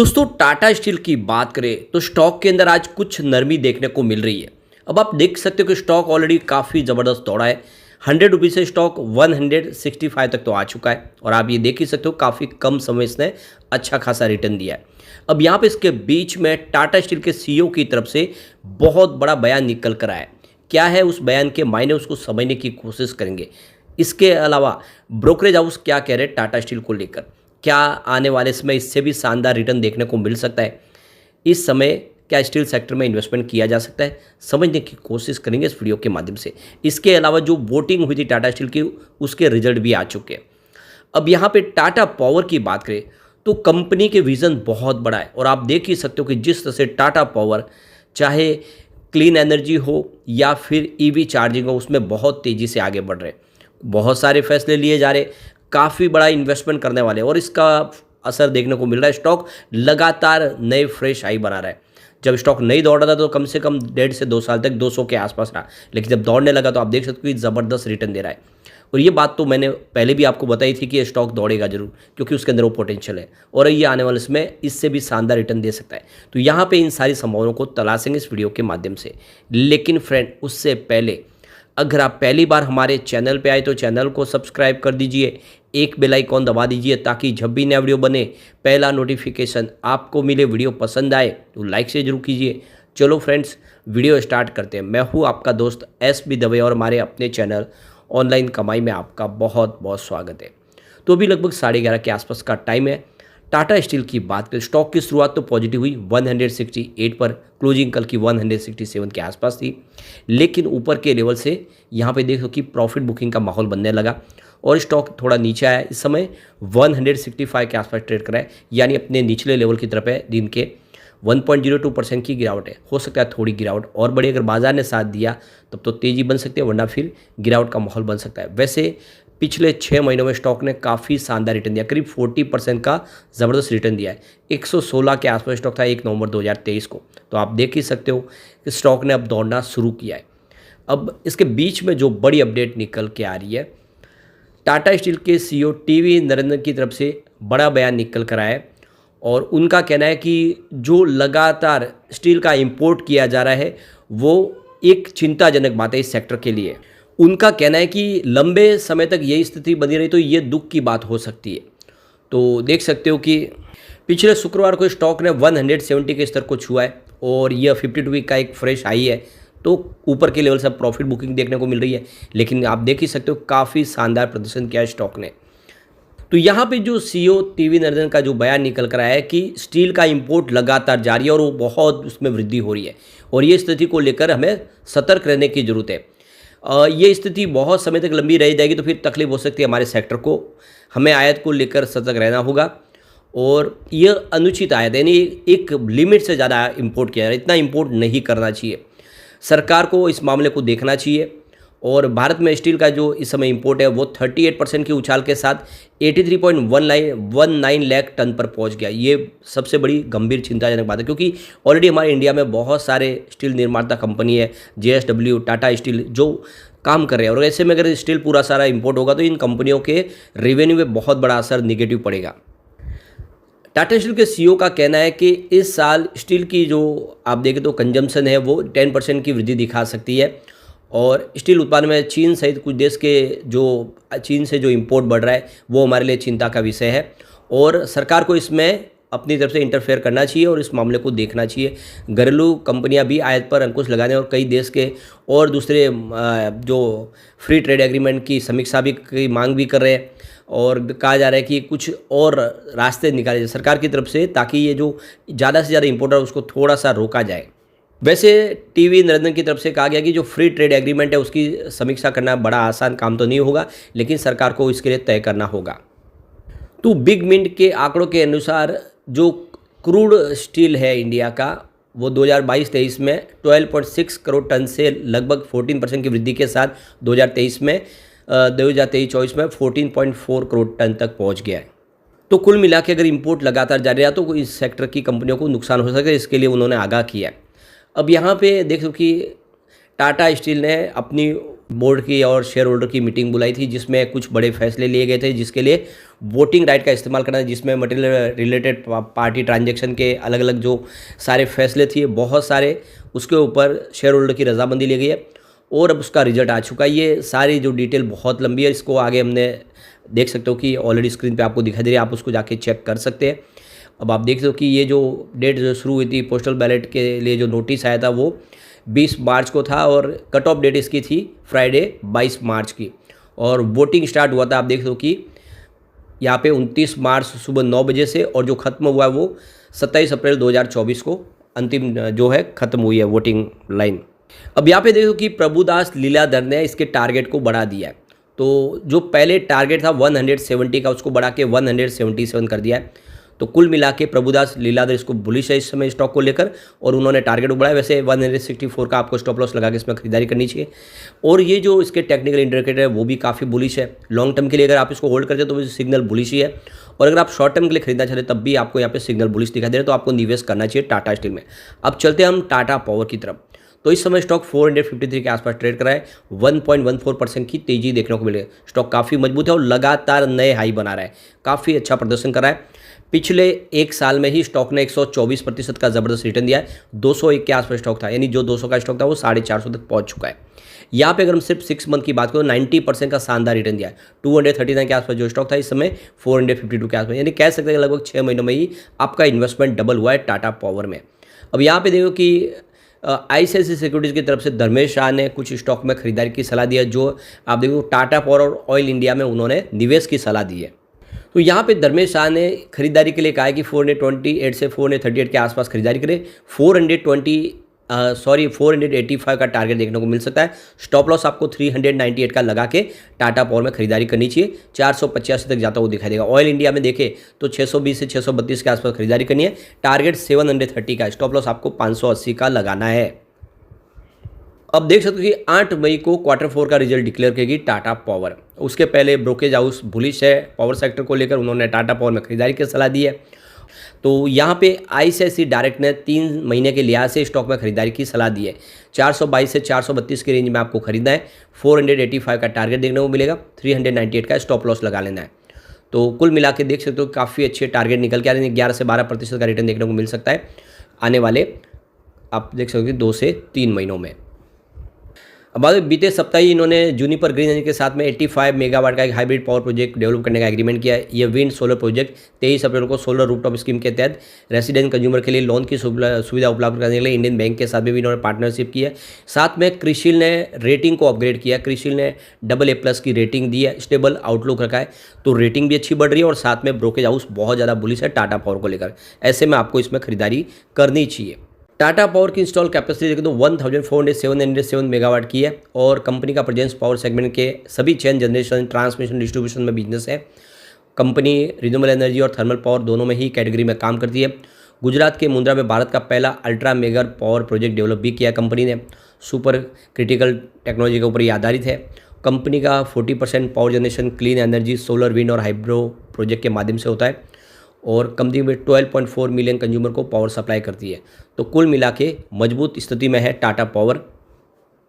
दोस्तों टाटा स्टील की बात करें तो स्टॉक के अंदर आज कुछ नरमी देखने को मिल रही है। अब आप देख सकते हो कि स्टॉक ऑलरेडी काफ़ी ज़बरदस्त दौड़ा है। 100 रुपीज़ से स्टॉक 165 तक तो आ चुका है और आप ये देख ही सकते हो काफ़ी कम समय इसने अच्छा खासा रिटर्न दिया है। अब यहाँ पे इसके बीच में टाटा स्टील के सीईओ की तरफ से बहुत बड़ा बयान निकल कर आया है। क्या है उस बयान के मायने, उसको समझने की कोशिश करेंगे। इसके अलावा ब्रोकरेज हाउस क्या कह रहे हैं टाटा स्टील को लेकर, क्या आने वाले समय इससे भी शानदार रिटर्न देखने को मिल सकता है। इस समय क्या स्टील सेक्टर में इन्वेस्टमेंट किया जा सकता है, समझने की कोशिश करेंगे इस वीडियो के माध्यम से। इसके अलावा जो वोटिंग हुई थी टाटा स्टील की, उसके रिजल्ट भी आ चुके हैं। अब यहाँ पे टाटा पावर की बात करें तो कंपनी के विज़न बहुत बड़ा है और आप देख ही सकते हो कि जिस तरह से टाटा पावर चाहे क्लीन एनर्जी हो या फिर ईवी चार्जिंग हो, उसमें बहुत तेज़ी से आगे बढ़ रहे हैं। बहुत सारे फैसले लिए जा रहे, काफ़ी बड़ा इन्वेस्टमेंट करने वाले और इसका असर देखने को मिल रहा है। स्टॉक लगातार नए फ्रेश हाई बना रहा है। जब स्टॉक नहीं दौड़ रहा था तो कम से कम 1.5 से 2 साल तक 200 के आसपास रहा, लेकिन जब दौड़ने लगा तो आप देख सकते हो कि ज़बरदस्त रिटर्न दे रहा है। और ये बात तो मैंने पहले भी आपको बताई थी कि ये स्टॉक दौड़ेगा जरूर, क्योंकि उसके अंदर वो पोटेंशियल है और ये आने वाले समय इससे भी शानदार रिटर्न दे सकता है। तो यहाँ पे इन सारी संभावनाओं को तलाशेंगे इस वीडियो के माध्यम से। लेकिन फ्रेंड, उससे पहले अगर आप पहली बार हमारे चैनल पे आए तो चैनल को सब्सक्राइब कर दीजिए, एक बेल आइकॉन दबा दीजिए ताकि जब भी नया वीडियो बने पहला नोटिफिकेशन आपको मिले। वीडियो पसंद आए तो लाइक से जरूर कीजिए। चलो फ्रेंड्स, वीडियो स्टार्ट करते हैं। मैं हूँ आपका दोस्त SB दवे और हमारे अपने चैनल ऑनलाइन कमाई में आपका बहुत बहुत स्वागत है। तो अभी लगभग 11:30 के आसपास का टाइम है। टाटा स्टील की बात करें, स्टॉक की शुरुआत तो पॉजिटिव हुई 168 पर, क्लोजिंग कल की 167 के आसपास थी, लेकिन ऊपर के लेवल से यहाँ पे देखो कि प्रॉफिट बुकिंग का माहौल बनने लगा और स्टॉक थोड़ा नीचे आया। इस समय 165 के आसपास ट्रेड कर रहा है, यानी अपने निचले लेवल की तरफ है। दिन के 1.02% की गिरावट है। हो सकता है थोड़ी गिरावट और बड़ी, अगर बाजार ने साथ दिया तब तो तेज़ी बन सकती है, वरना फिर गिरावट का माहौल बन सकता है। वैसे पिछले 6 महीनों में स्टॉक ने काफ़ी शानदार रिटर्न दिया, करीब 40% का ज़बरदस्त रिटर्न दिया है। 116 के आसपास स्टॉक था 1 नवंबर 2023 को। तो आप देख ही सकते हो कि स्टॉक ने अब दौड़ना शुरू किया है। अब इसके बीच में जो बड़ी अपडेट निकल के आ रही है, टाटा स्टील के CEO टीवी नरेंद्र की तरफ से बड़ा बयान निकल कर आया है और उनका कहना है कि जो लगातार स्टील का इंपोर्ट किया जा रहा है वो एक चिंताजनक बात है इस सेक्टर के लिए। उनका कहना है कि लंबे समय तक यही स्थिति बनी रही तो ये दुख की बात हो सकती है। तो देख सकते हो कि पिछले शुक्रवार को स्टॉक ने 170 के स्तर को छुआ है और यह 52 वीक का एक फ्रेश हाई है। तो ऊपर के लेवल से प्रॉफिट बुकिंग देखने को मिल रही है, लेकिन आप देख ही सकते हो काफ़ी शानदार प्रदर्शन किया है स्टॉक ने। तो यहाँ पे जो CEO टीवी नरेंद्र का जो बयान निकल कर आया है कि स्टील का इंपोर्ट लगातार जारी है और वो बहुत उसमें वृद्धि हो रही है और ये स्थिति को लेकर हमें सतर्क रहने की ज़रूरत है। ये स्थिति बहुत समय तक लंबी रह जाएगी तो फिर तकलीफ हो सकती है हमारे सेक्टर को। हमें आयात को लेकर सतर्क रहना होगा और यह अनुचित आयात, यानी एक लिमिट से ज़्यादा इंपोर्ट किया जा रहा है, इतना इंपोर्ट नहीं करना चाहिए। सरकार को इस मामले को देखना चाहिए और भारत में स्टील का जो इस समय इंपोर्ट है वो 38% की उछाल के साथ 83.19 लाख टन पर पहुंच गया। ये सबसे बड़ी गंभीर चिंताजनक बात है, क्योंकि ऑलरेडी हमारे इंडिया में बहुत सारे स्टील निर्माता कंपनी है, JSW, टाटा स्टील, जो काम कर रहे हैं और ऐसे में अगर स्टील पूरा सारा इंपोर्ट होगा तो इन कंपनियों के रेवेन्यू में बहुत बड़ा असर निगेटिव पड़ेगा। टाटा स्टील के CEO का कहना है कि इस साल स्टील की जो आप देखें तो कंजम्पशन है वो 10% की वृद्धि दिखा सकती है और स्टील उत्पादन में चीन सहित कुछ देश के जो चीन से जो इंपोर्ट बढ़ रहा है वो हमारे लिए चिंता का विषय है और सरकार को इसमें अपनी तरफ से इंटरफेयर करना चाहिए और इस मामले को देखना चाहिए। घरेलू कंपनियां भी आयात पर अंकुश लगाने और कई देश के और दूसरे जो फ्री ट्रेड एग्रीमेंट की समीक्षा भी की मांग भी कर रहे हैं और कहा जा रहा है कि कुछ और रास्ते निकाले जाए सरकार की तरफ से ताकि ये जो ज़्यादा से ज़्यादा इंपोर्टर है उसको थोड़ा सा रोका जाए। वैसे टीवी नरेंद्र की तरफ से कहा गया कि जो फ्री ट्रेड एग्रीमेंट है उसकी समीक्षा करना बड़ा आसान काम तो नहीं होगा, लेकिन सरकार को इसके लिए तय करना होगा। तो बिग मिंट के आंकड़ों के अनुसार जो क्रूड स्टील है इंडिया का वो 2022-23 में 12.6 करोड़ टन से लगभग 14% की वृद्धि के साथ 2023-24 में 14.4 करोड़ टन तक पहुंच गया है। तो कुल मिला के अगर इंपोर्ट लगातार जारी रहा तो इस सेक्टर की कंपनियों को नुकसान हो सकता है, इसके लिए उन्होंने आगाह किया है। अब यहाँ पे देखो कि टाटा स्टील ने अपनी बोर्ड की और शेयर होल्डर की मीटिंग बुलाई थी, जिसमें कुछ बड़े फैसले लिए गए थे, जिसके लिए वोटिंग राइट का इस्तेमाल करना है, जिसमें मटेरियल रिलेटेड पार्टी ट्रांजैक्शन के अलग अलग जो सारे फैसले थे बहुत सारे, उसके ऊपर शेयर होल्डर की रजामंदी ली गई है और अब उसका रिजल्ट आ चुका है। ये सारी जो डिटेल बहुत लंबी है, इसको आगे हमने देख सकते हो कि ऑलरेडी स्क्रीन पे आपको दिखाई दे रही है, आप उसको जाके चेक कर सकते हैं। अब आप देख सकते हो कि ये जो डेट जो शुरू हुई थी पोस्टल बैलेट के लिए, जो नोटिस आया था वो 20 मार्च को था और कट ऑफ डेट इसकी थी फ्राइडे 22 मार्च की, और वोटिंग स्टार्ट हुआ था आप देख सकते हो कि यहाँ पे 29 मार्च सुबह 9 बजे से, और जो ख़त्म हुआ है वो 27 अप्रैल 2024 को अंतिम जो है ख़त्म हुई है वोटिंग लाइन। अब यहाँ पे देखो कि प्रभुदास लीलाधर ने इसके टारगेट को बढ़ा दिया है। तो जो पहले टारगेट था 170 का, उसको बढ़ा के 177 कर दिया है। तो कुल मिला के प्रभुदास लीलाधर इसको बुलिश है इस समय स्टॉक को लेकर, और उन्होंने टारगेट बढ़ाया। वैसे 164 का आपको स्टॉप लॉस लगा के इसमें खरीदारी करनी चाहिए। और ये जो इसके टेक्निकल इंडिकेटर है वो भी काफ़ी बुलिश है। लॉन्ग टर्म के लिए अगर आप इसको होल्ड करते हो तो सिग्नल बुलिश ही है, और अगर आप शॉर्ट टर्म के लिए खरीदना चाहते हैं तब भी आपको यहाँ पे सिग्नल बुलिश दिखाई दे रहा है, तो आपको निवेश करना चाहिए टाटा स्टील में। अब चलते हैं हम टाटा पावर की तरफ। तो इस समय स्टॉक 453 के आसपास ट्रेड कर रहा है, 1.14% की तेजी देखने को मिले। स्टॉक काफ़ी मजबूत है और लगातार नए हाई बना रहा है, काफ़ी अच्छा प्रदर्शन कर रहा है। पिछले एक साल में ही स्टॉक ने 124% का ज़बरदस्त रिटर्न दिया है। 201 के आसपास स्टॉक था, यानी जो 200 का स्टॉक था वो 450 तक पहुंच चुका है। यहाँ पे अगर हम सिर्फ 6 मंथ की बात करें तो 90% का शानदार रिटर्न दिया है। 239 के आसपास जो स्टॉक था इस समय 452 के आसपास, यानी कह सकते हैं लगभग 6 महीनों में ही आपका इन्वेस्टमेंट डबल हुआ है टाटा पावर में। अब यहाँ पे देखो कि ICICI सिक्योरिटीज़ की तरफ से धर्मेश शाह ने कुछ स्टॉक में खरीदारी की सलाह दी है, जो आप देखो टाटा पावर और ऑयल इंडिया में उन्होंने निवेश की सलाह दी है। तो यहाँ पे धर्मेश शाह ने खरीदारी के लिए कहा है कि 428 से 438 के आसपास खरीदारी करें। 485 का टारगेट देखने को मिल सकता है। स्टॉप लॉस आपको 398 का लगा के टाटा पावर में खरीदारी करनी चाहिए। 485 तक जाता हुआ दिखाई देगा। ऑयल इंडिया में देखें तो 620 से 632 के आसपास खरीदारी करनी है। टारगेट 730 का, स्टॉप लॉस आपको 580 का लगाना है। अब देख सकते हो कि 8 मई को Q4 का रिजल्ट डिक्लेयर करेगी टाटा पावर। उसके पहले ब्रोकेज हाउस बुलिश है पावर सेक्टर को लेकर, उन्होंने टाटा पावर में खरीदारी की सलाह दी है। तो यहाँ पे ICICI डायरेक्ट ने 3 महीने के लिहाज से स्टॉक में खरीदारी की सलाह दी है। 422 से 432 के रेंज में आपको खरीदना है। 485 का टारगेट देखने को मिलेगा। 398 का स्टॉप लॉस लगा लेना है। तो कुल मिला के देख सकते हो काफ़ी अच्छे टारगेट निकल के आ रहे हैं। 11 से 12% का रिटर्न देखने को मिल सकता है आने वाले, आप देख सकते हो 2 से 3 महीनों में। अब बाद में बीते सप्ताह ही इन्होंने जूनिपर ग्रीन एनर्जी के साथ में 85 मेगावाट का एक हाइब्रिड पावर प्रोजेक्ट डेवलप करने का एग्रीमेंट किया है। ये विंड सोलर प्रोजेक्ट 23 अप्रैल को सोलर रूफटॉप स्कीम के तहत रेसिडेंट कंज्यूमर के लिए लोन की सुविधा उपलब्ध करने के लिए इंडियन बैंक के साथ भी इन्होंने पार्टनरशिप की है। साथ में क्रिसिल ने रेटिंग को अपग्रेड किया। क्रिसिल ने AA+ की रेटिंग दी है, स्टेबल आउटलुक रखा है, तो रेटिंग भी अच्छी बढ़ रही है। और साथ में ब्रोकेज हाउस बहुत ज़्यादा बुलिश है टाटा पावर को लेकर। ऐसे में आपको इसमें खरीदारी करनी चाहिए। टाटा पावर की इंस्टॉल कैपेसिटी देखें तो 1407 मेगावाट की है, और कंपनी का प्रेजेंस पावर सेगमेंट के सभी चेन, जनरेशन, ट्रांसमिशन, डिस्ट्रीब्यूशन में बिजनेस है। कंपनी रिन्यूएबल एनर्जी और थर्मल पावर दोनों में ही कैटेगरी में काम करती है। गुजरात के मुंद्रा में भारत का पहला ultra mega power project develop भी किया कंपनी ने। सुपर क्रिटिकल टेक्नोलॉजी के ऊपर ये आधारित है। कंपनी का 40% power generation clean energy, solar, wind और हाइड्रो प्रोजेक्ट के माध्यम से होता है, और कंपनी में 12.4 मिलियन कंज्यूमर को पावर सप्लाई करती है। तो कुल मिला के मजबूत स्थिति में है टाटा पावर।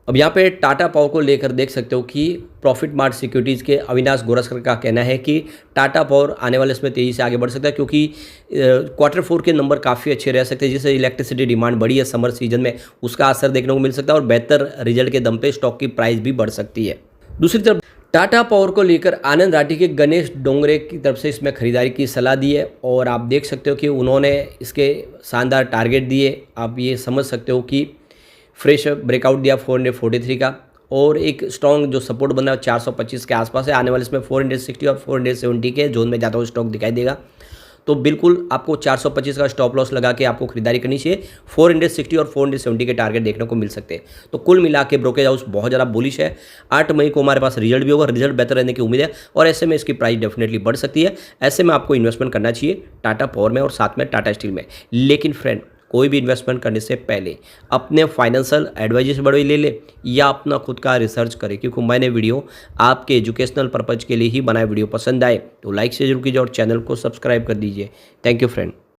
अब यहाँ पे टाटा पावर को लेकर देख सकते हो कि प्रॉफिट मार्ट सिक्योरिटीज़ के अविनाश गोरस्कर का कहना है कि टाटा पावर आने वाले इसमें तेज़ी से आगे बढ़ सकता है, क्योंकि Q4 के नंबर काफ़ी अच्छे रह सकते हैं। जिससे इलेक्ट्रिसिटी डिमांड बढ़ी है समर सीजन में, उसका असर देखने को मिल सकता है, और बेहतर रिजल्ट के दम पे स्टॉक की प्राइस भी बढ़ सकती है। दूसरी तरफ टाटा पावर को लेकर आनंद राठी के गणेश डोंगरे की तरफ से इसमें खरीदारी की सलाह दी है, और आप देख सकते हो कि उन्होंने इसके शानदार टारगेट दिए। आप ये समझ सकते हो कि फ्रेश ब्रेकआउट दिया 443 का, और एक स्ट्रॉन्ग जो सपोर्ट बना है 425 के आसपास है। आने वाले इसमें 460 और 470 के जोन में जाता हुआ स्टॉक दिखाई देगा। तो बिल्कुल आपको 425 का स्टॉप लॉस लगा के आपको खरीदारी करनी चाहिए। 460 और 470 के टारगेट देखने को मिल सकते हैं। तो कुल मिला के ब्रोकेज हाउस बहुत ज़्यादा बुलिश है। 8 मई को हमारे पास रिजल्ट भी होगा, रिजल्ट बेहतर रहने की उम्मीद है, और ऐसे में इसकी प्राइस डेफिनेटली बढ़ सकती है। ऐसे में आपको इन्वेस्टमेंट करना चाहिए टाटा पावर में और साथ में टाटा स्टील में। लेकिन फ्रेंड, कोई भी इन्वेस्टमेंट करने से पहले अपने फाइनेंशियल एडवाइजर से बड़े ले ले या अपना खुद का रिसर्च करें, क्योंकि मैंने वीडियो आपके एजुकेशनल पर्पज़ के लिए ही बनाया। वीडियो पसंद आए तो लाइक से जरूर कीजिए और चैनल को सब्सक्राइब कर दीजिए। Thank you friend.